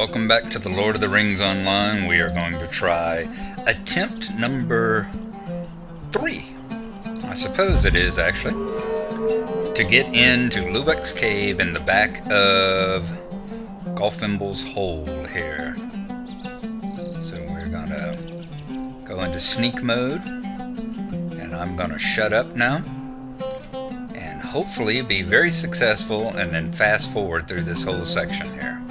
welcome back to the Lord of the Rings Online. We are going to try attempt number 3, I suppose it is actually, to get into Lubach's cave in the back of Golfimble's hole here. So we're gonna go into sneak mode, and I'm gonna shut up now, and hopefully be very successful, and then fast forward through this whole section here.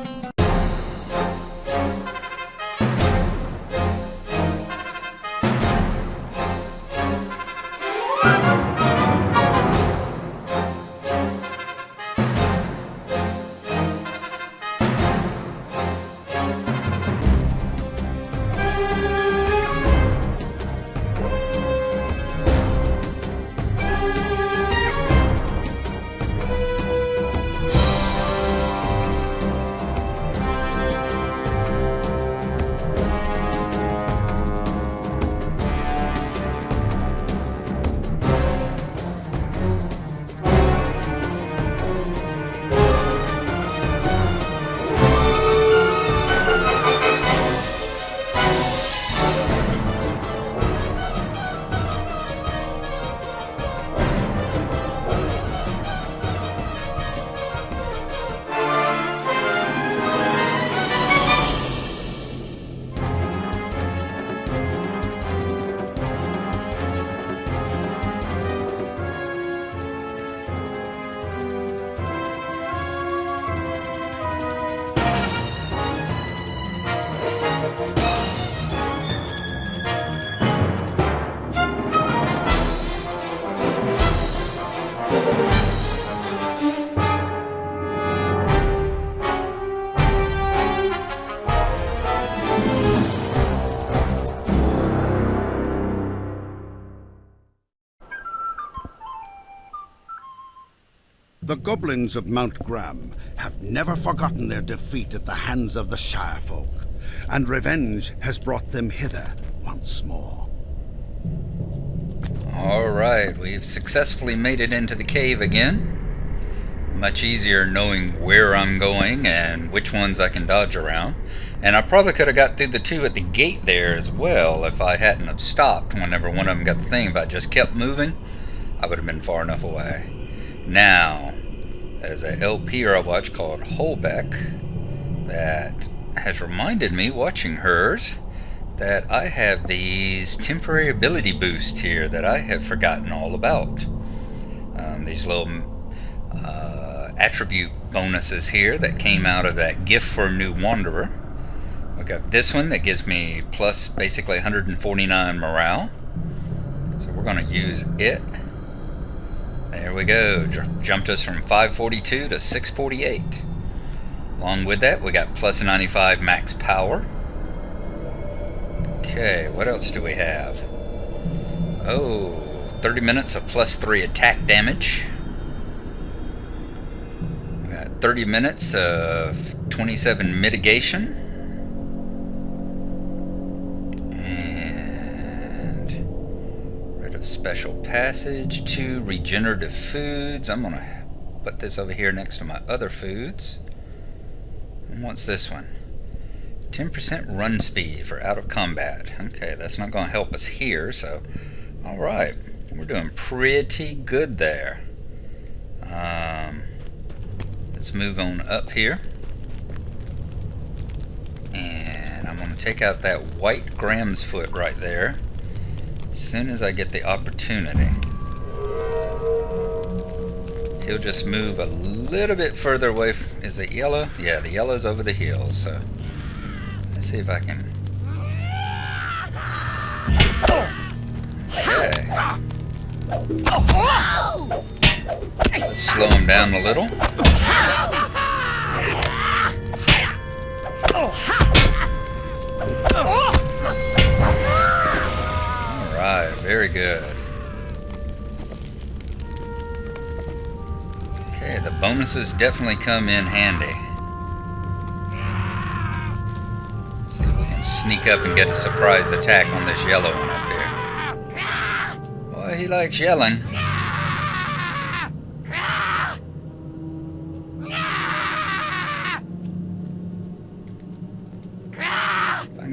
The goblins of Mount Graham have never forgotten their defeat at the hands of the Shire folk, and revenge has brought them hither once more. Alright, we've successfully made it into the cave again. Much easier knowing where I'm going and which ones I can dodge around. And I probably could have got through the two at the gate there as well if I hadn't have stopped whenever one of them got the thing. If I just kept moving, I would have been far enough away. Now, there's a LP I watch called Holbeck that has reminded me, watching hers, that I have these temporary ability boosts here that I have forgotten all about. These little attribute bonuses here that came out of that gift for a new wanderer. I got this one that gives me plus basically 149 morale. So we're going to use it. There we go, jumped us from 542 to 648. Along with that, we got plus 95 max power. Okay, what else do we have? Oh, 30 minutes of plus 3 attack damage. We got 30 minutes of 27 mitigation. Special passage, 2 regenerative foods. I'm going to put this over here next to my other foods. And what's this one? 10% run speed for out of combat. Okay, that's not going to help us here, so alright, we're doing pretty good there. Let's move on up here. And I'm going to take out that white Graham's foot right there as soon as I get the opportunity. He'll just move a little bit further away. Is it yellow? Yeah, the yellow's over the hills. So let's see if I can. Okay. Let's slow him down a little. Alright, very good. Okay, the bonuses definitely come in handy. Let's see if we can sneak up and get a surprise attack on this yellow one up here. Boy, he likes yelling.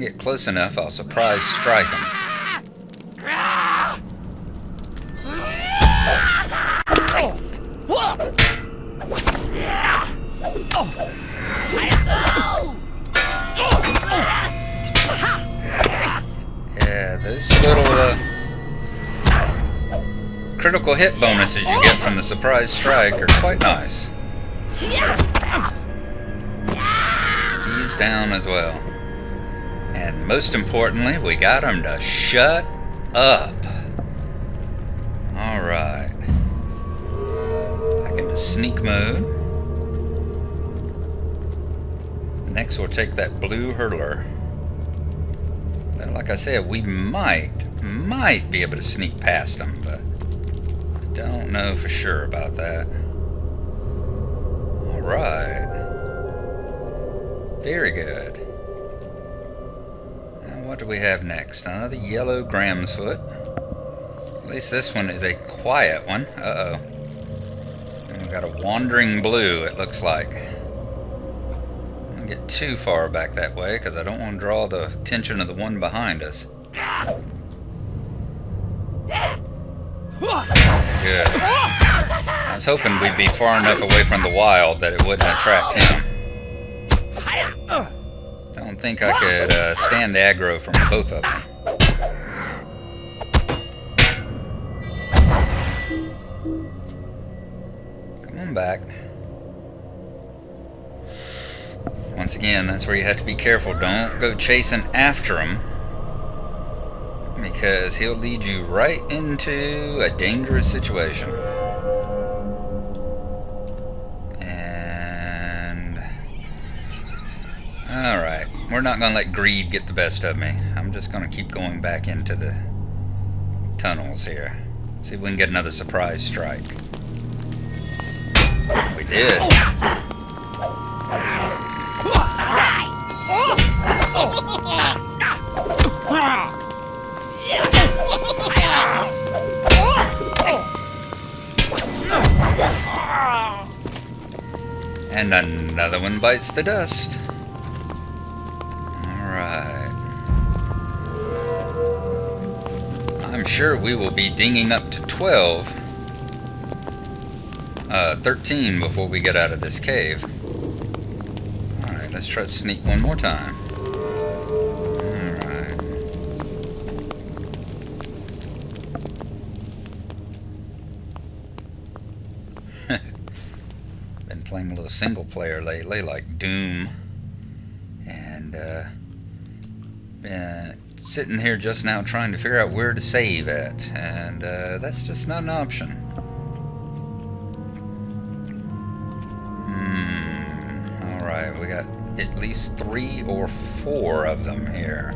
get close enough, I'll surprise strike him. Yeah, those little critical hit bonuses you get from the surprise strike are quite nice. He's down as well. And most importantly, we got him to shut up. Alright. Back into sneak mode. Next we'll take that blue hurler. Now, like I said, we might be able to sneak past him, but don't know for sure about that. Alright. Very good. Now what do we have next? Another yellow Gramsfoot. At least this one is a quiet one. Uh-oh. And we got a wandering blue, it looks like. I don't get too far back that way, because I don't want to draw the attention of the one behind us. Good. I was hoping we'd be far enough away from the wild that it wouldn't attract him. Don't think I could stand the aggro from both of them. Come on back. Once again, that's where you have to be careful. Don't go chasing after him, because he'll lead you right into a dangerous situation. And alright, we're not going to let greed get the best of me. I'm just going to keep going back into the tunnels here. See if we can get another surprise strike. We did. And another one bites the dust. Alright. I'm sure we will be dinging up to 13 before we get out of this cave. Alright, let's try to sneak one more time. Alright. Been playing a little single player lately, like Doom. And been sitting here just now trying to figure out where to save at. And that's just not an option. Alright, we got at least 3 or 4 of them here.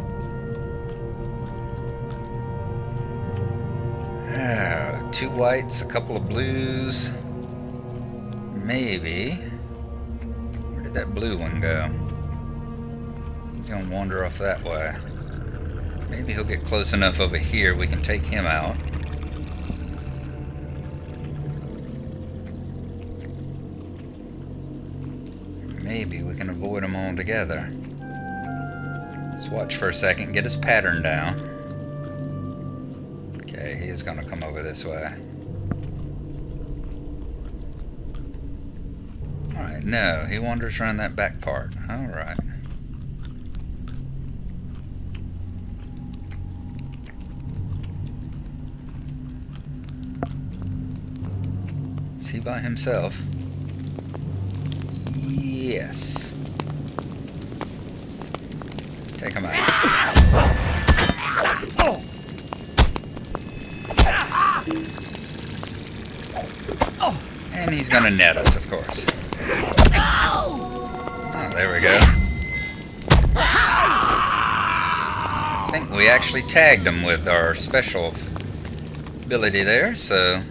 2 whites, a couple of blues. Maybe. Where did that blue one go? He's gonna wander off that way. Maybe he'll get close enough over here we can take him out. Maybe we can avoid them altogether. Let's watch for a second, get his pattern down. Okay, he is going to come over this way. Alright, no, he wanders around that back part. Alright. Is he by himself? Yes. Take him out. And he's gonna net us, of course. Oh, there we go. I think we actually tagged him with our special ability there, so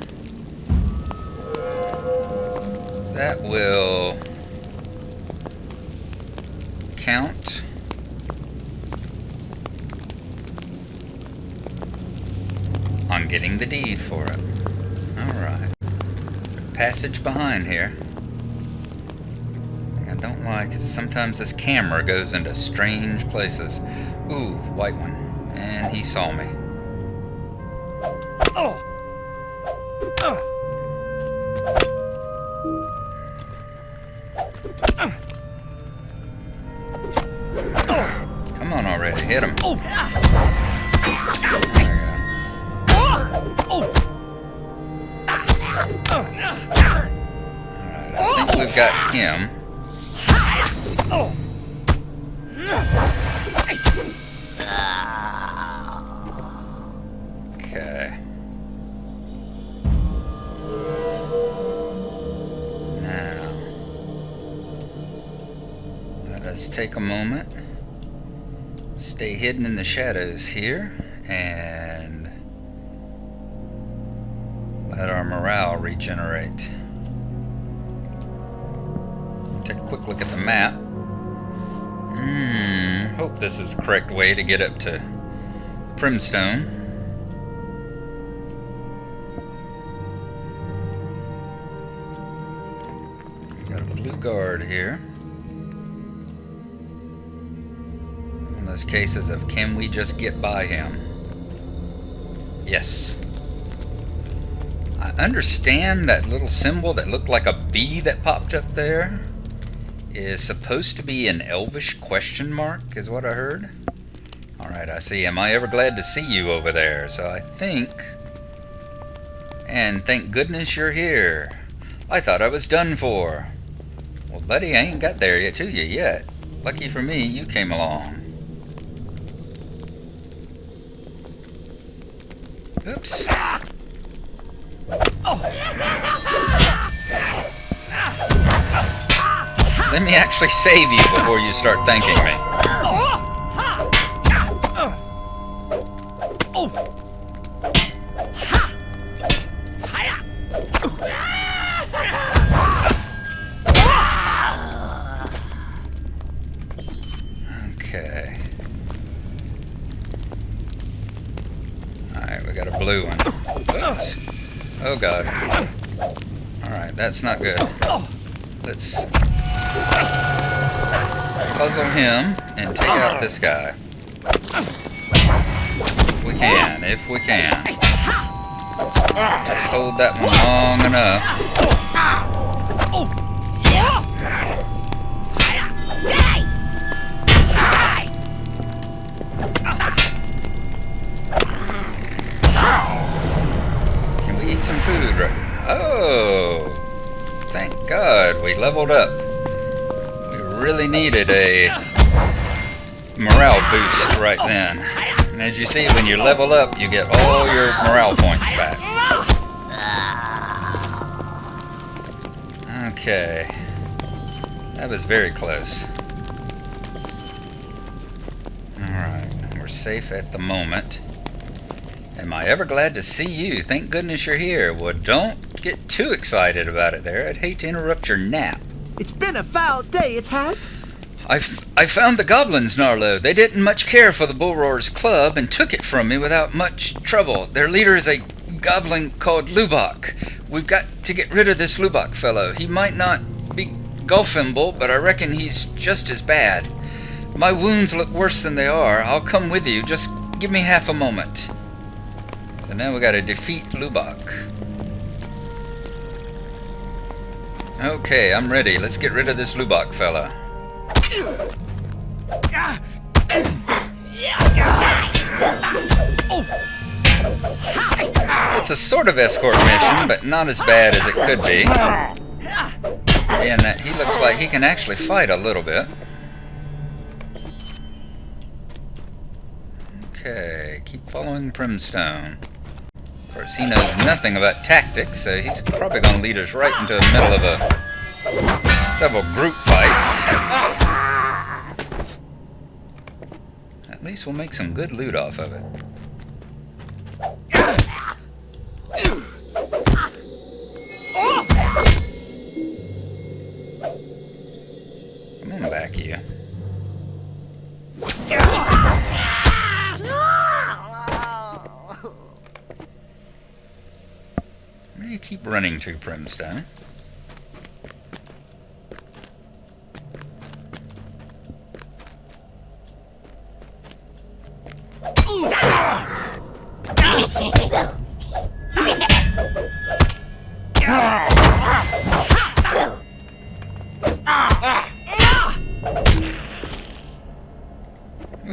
that will count. On getting the deed for it. Alright. There's a passage behind here. Thing I don't like is sometimes this camera goes into strange places. Ooh, white one. And he saw me. Come on already, hit him. There we go. Alright, I think we've got him. Okay. Now, let us take a moment, stay hidden in the shadows here, and let our morale regenerate. Take a quick look at the map. Hope this is the correct way to get up to Primstone. Got a blue guard here. In those cases of can we just get by him? Yes. I understand that little symbol that looked like a bee that popped up there is supposed to be an elvish question mark, is what I heard. Alright, I see. Am I ever glad to see you over there? So I think... And thank goodness you're here. I thought I was done for. Well, buddy, I ain't got there yet to you yet. Lucky for me, you came along. Oops. Let me actually save you before you start thanking me. Okay. Alright, we got a blue one. Oops. Oh god. Alright, that's not good. Let's puzzle him and take out this guy. If we can, if we can. Just hold that one long enough. Can we eat some food? Oh! Thank God we leveled up. We really needed a morale boost right then. And as you see, when you level up, you get all your morale points back. Okay. That was very close. Alright, we're safe at the moment. Am I ever glad to see you? Thank goodness you're here. Well, don't get too excited about it there. I'd hate to interrupt your nap. It's been a foul day, it has. I found the goblins, Gnarlo. They didn't much care for the Bull Roarers Club and took it from me without much trouble. Their leader is a goblin called Lubach. We've got to get rid of this Lubach fellow. He might not be Gulfimble, but I reckon he's just as bad. My wounds look worse than they are. I'll come with you. Just give me half a moment. So now we gotta defeat Lubach. Okay, I'm ready. Let's get rid of this Lubach fella. It's a sort of escort mission, but not as bad as it could be. And that he looks like he can actually fight a little bit. Okay, keep following Primstone. Of course, he knows nothing about tactics, so he's probably going to lead us right into the middle of several group fights. At least we'll make some good loot off of it. Come on back here. Where do you keep running to, Primstone?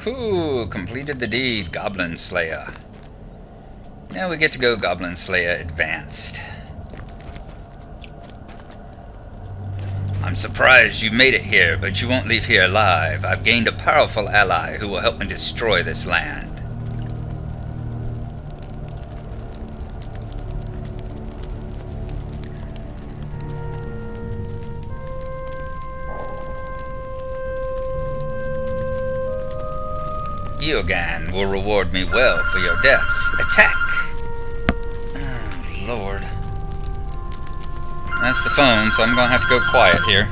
Woohoo! Completed the deed, Goblin Slayer. Now we get to go Goblin Slayer Advanced. I'm surprised you made it here, but you won't leave here alive. I've gained a powerful ally who will help me destroy this land. Eogan will reward me well for your deaths. Attack! Oh, Lord. That's the phone, so I'm going to have to go quiet here.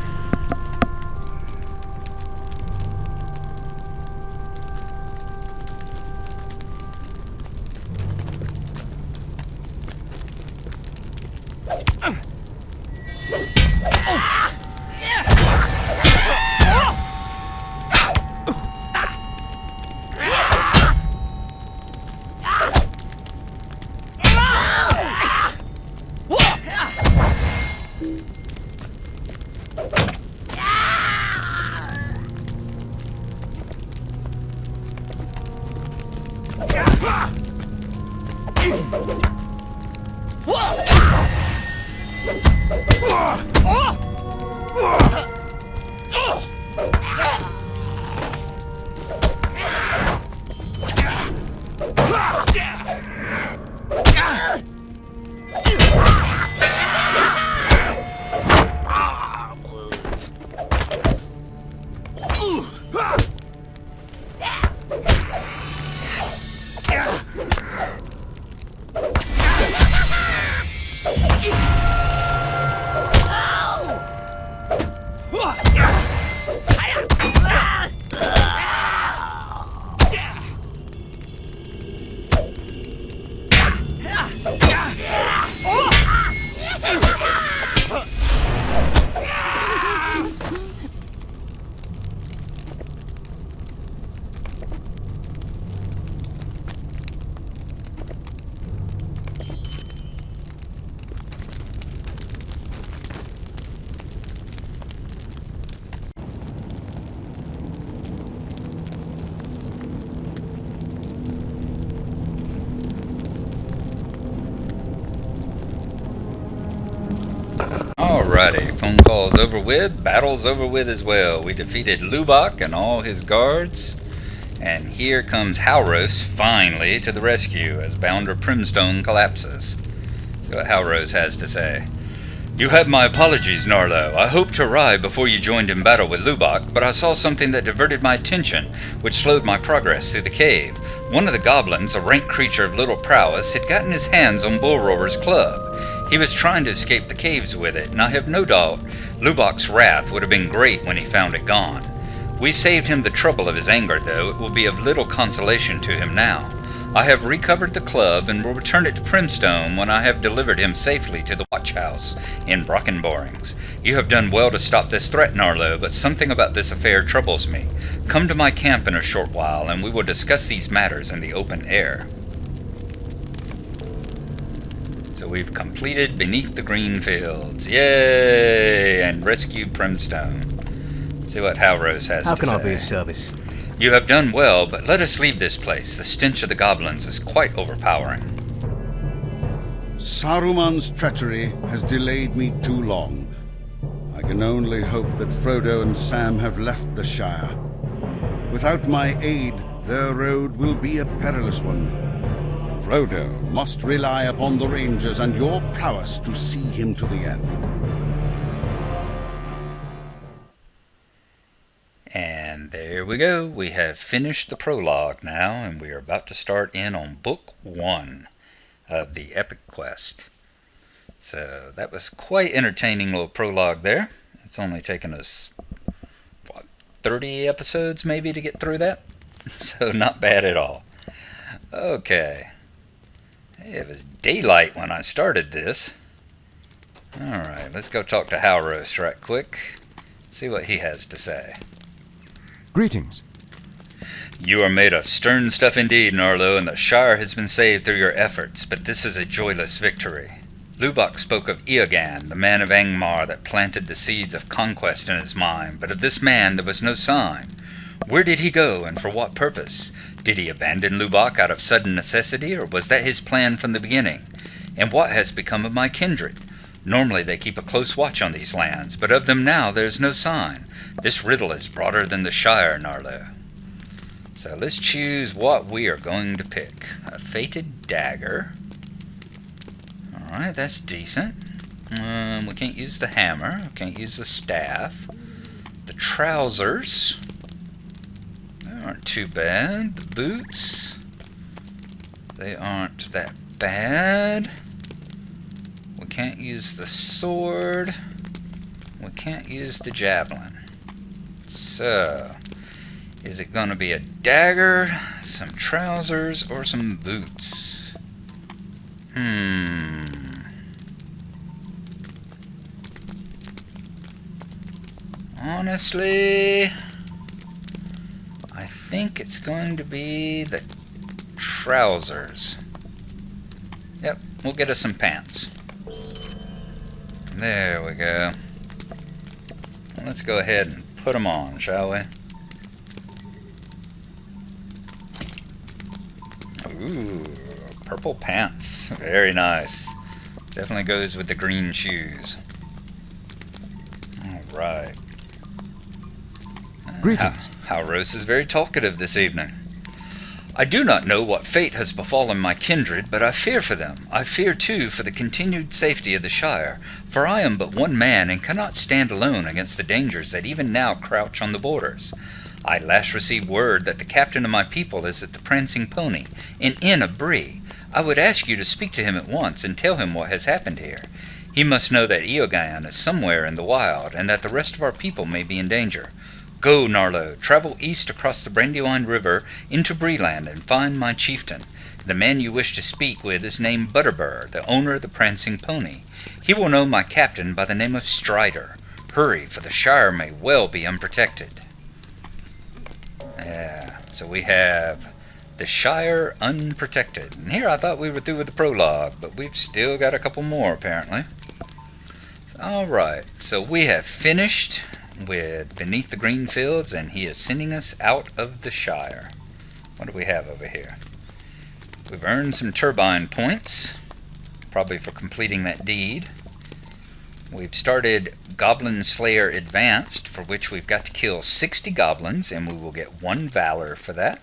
Alrighty, phone call's over with, battle's over with as well. We defeated Lubach and all his guards, and here comes Halros finally to the rescue as Bounder Primstone collapses. See what Halros has to say. You have my apologies, Gnarlo. I hoped to arrive before you joined in battle with Lubach, but I saw something that diverted my attention, which slowed my progress through the cave. One of the goblins, a rank creature of little prowess, had gotten his hands on Bullroar's club. He was trying to escape the caves with it, and I have no doubt Lubach's wrath would have been great when he found it gone. We saved him the trouble of his anger, though it will be of little consolation to him now. I have recovered the club and will return it to Primstone when I have delivered him safely to the watch house in Brockenborings. You have done well to stop this threat, Gnarlo, but something about this affair troubles me. Come to my camp in a short while, and we will discuss these matters in the open air. So we've completed Beneath the Greenfields. Yay! And rescued Primstone. Let's see what Halros has to say. How can I be of service? You have done well, but let us leave this place. The stench of the goblins is quite overpowering. Saruman's treachery has delayed me too long. I can only hope that Frodo and Sam have left the Shire. Without my aid, their road will be a perilous one. Frodo must rely upon the Rangers and your prowess to see him to the end. And there we go. We have finished the prologue now, and we are about to start in on Book 1 of the Epic Quest. So that was quite entertaining little prologue there. It's only taken us, 30 episodes maybe to get through that? So not bad at all. Okay. It was daylight when I started this. Alright, let's go talk to Halros right quick. See what he has to say. Greetings. You are made of stern stuff indeed, Gnarlo, and the Shire has been saved through your efforts, but this is a joyless victory. Lubach spoke of Eogan, the man of Angmar that planted the seeds of conquest in his mind, but of this man there was no sign. Where did he go, and for what purpose? Did he abandon Lubach out of sudden necessity, or was that his plan from the beginning? And what has become of my kindred? Normally they keep a close watch on these lands, but of them now there is no sign. This riddle is broader than the Shire, Gnarlo. So let's choose what we are going to pick. A fated dagger. Alright, that's decent. We can't use the hammer. We can't use the staff. The trousers. They aren't too bad. The boots. They aren't that bad. We can't use the sword. We can't use the javelin. So, is it going to be a dagger, some trousers, or some boots? Honestly, I think it's going to be the trousers. Yep, we'll get us some pants. There we go. Let's go ahead and put them on, shall we? Ooh, purple pants. Very nice. Definitely goes with the green shoes. Alright. Greetings. Rose is very talkative this evening. I do not know what fate has befallen my kindred, but I fear for them. I fear, too, for the continued safety of the Shire, for I am but one man and cannot stand alone against the dangers that even now crouch on the borders. I last received word that the captain of my people is at the Prancing Pony, an inn of Bree. I would ask you to speak to him at once and tell him what has happened here. He must know that Eogan is somewhere in the wild, and that the rest of our people may be in danger. Go, Gnarlo, travel east across the Brandywine River into Breeland and find my chieftain. The man you wish to speak with is named Butterbur, the owner of the Prancing Pony. He will know my captain by the name of Strider. Hurry, for the Shire may well be unprotected. Yeah, so we have the Shire Unprotected. And here I thought we were through with the prologue, but we've still got a couple more, apparently. Alright, so we have finished with Beneath the Greenfields, and he is sending us out of the Shire. What do we have over here? We've earned some turbine points, probably for completing that deed. We've started Goblin Slayer Advanced, for which we've got to kill 60 goblins, and we will get 1 valor for that.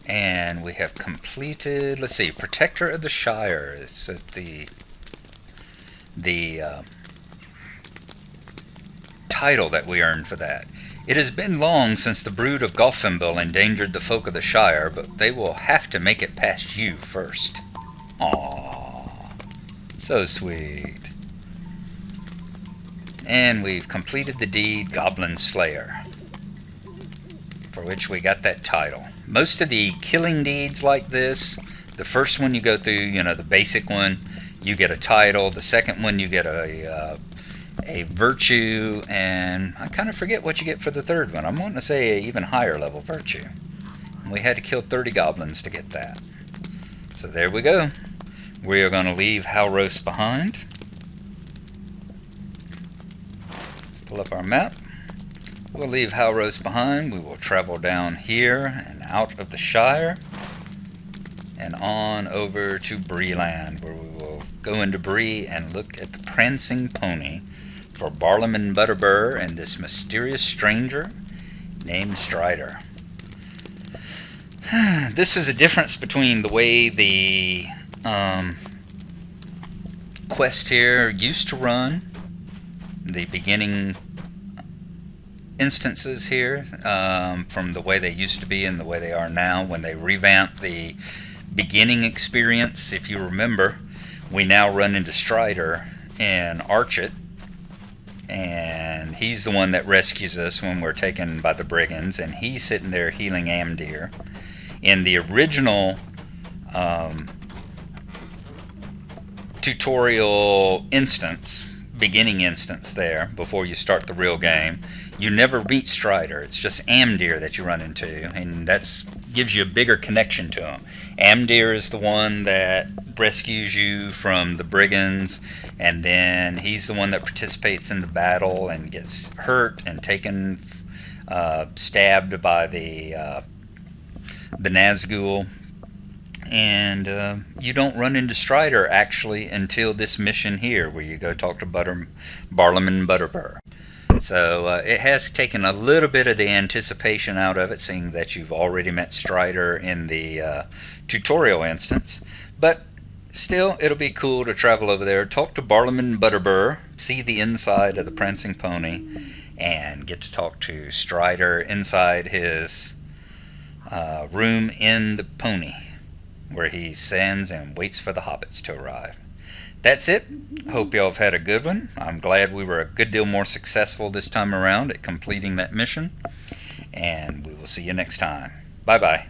And we have completed, let's see, Protector of the Shire. It's at the title that we earned for that. It has been long since the brood of Golfimble endangered the folk of the Shire, but they will have to make it past you first. Aww. So sweet. And we've completed the deed Goblin Slayer, for which we got that title. Most of the killing deeds like this, the first one you go through, the basic one, you get a title. The second one you get a virtue, and I kind of forget what you get for the third one. I'm wanting to say an even higher level virtue. And we had to kill 30 goblins to get that. So there we go. We are going to leave Halros behind. Pull up our map. We'll leave Halros behind. We will travel down here and out of the Shire and on over to Breeland, where we will go into Bree and look at the Prancing Pony for Barlaam Butterbur and this mysterious stranger named Strider. This is a difference between the way the quest here used to run, the beginning instances here, from the way they used to be and the way they are now when they revamped the beginning experience. If you remember, we now run into Strider and Archet, and he's the one that rescues us when we're taken by the brigands, and he's sitting there healing Amdir. In the original tutorial instance, beginning instance there, before you start the real game, you never meet Strider. It's just Amdir that you run into, and that gives you a bigger connection to him. Amdir is the one that rescues you from the brigands, and then he's the one that participates in the battle and gets hurt and taken stabbed by the Nazgul. And you don't run into Strider actually until this mission here, where you go talk to Barlaam Butterbur. So it has taken a little bit of the anticipation out of it, seeing that you've already met Strider in the tutorial instance. But still, it'll be cool to travel over there, talk to Barlaam Butterbur, see the inside of the Prancing Pony, and get to talk to Strider inside his room in the pony, where he stands and waits for the hobbits to arrive. That's it. Hope y'all have had a good one. I'm glad we were a good deal more successful this time around at completing that mission. And we will see you next time. Bye-bye.